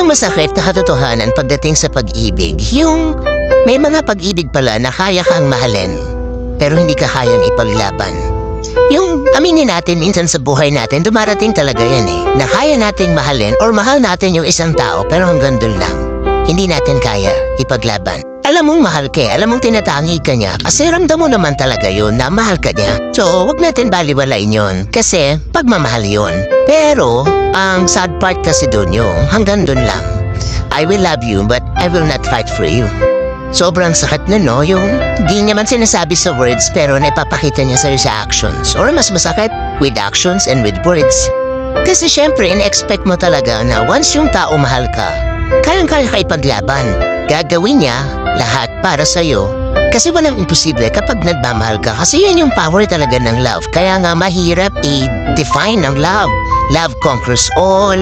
ang masakit na katotohanan pagdating sa pag-ibig. Yung may mga pag-ibig pala na kaya kang mahalin, pero hindi ka kayang ipaglaban. Yung aminin natin minsan sa buhay natin, dumarating talaga yan na kaya nating mahalin or mahal natin yung isang tao pero hanggang doon lang. Hindi natin kaya ipaglaban. Alam mong mahal ka, alam mong tinatangi ka niya kasi ramdam mo naman talaga yun na mahal ka niya. So, wag natin baliwalain yun kasi pagmamahal yun. Pero, ang sad part kasi doon yung hanggang doon lang. I will love you but I will not fight for you. Sobrang sakit na no, yung di naman sinasabi sa words pero naipapakita niya sa'yo sa actions. Or mas masakit, with actions and with words. Kasi syempre, in-expect mo talaga na once yung tao mahal ka, kayang-kaya ka ipaglaban. Gagawin niya lahat para sa'yo. Kasi walang imposible kapag nagmamahal ka. Kasi yan yung power talaga ng love. Kaya nga mahirap i-define ang love. Love conquers all.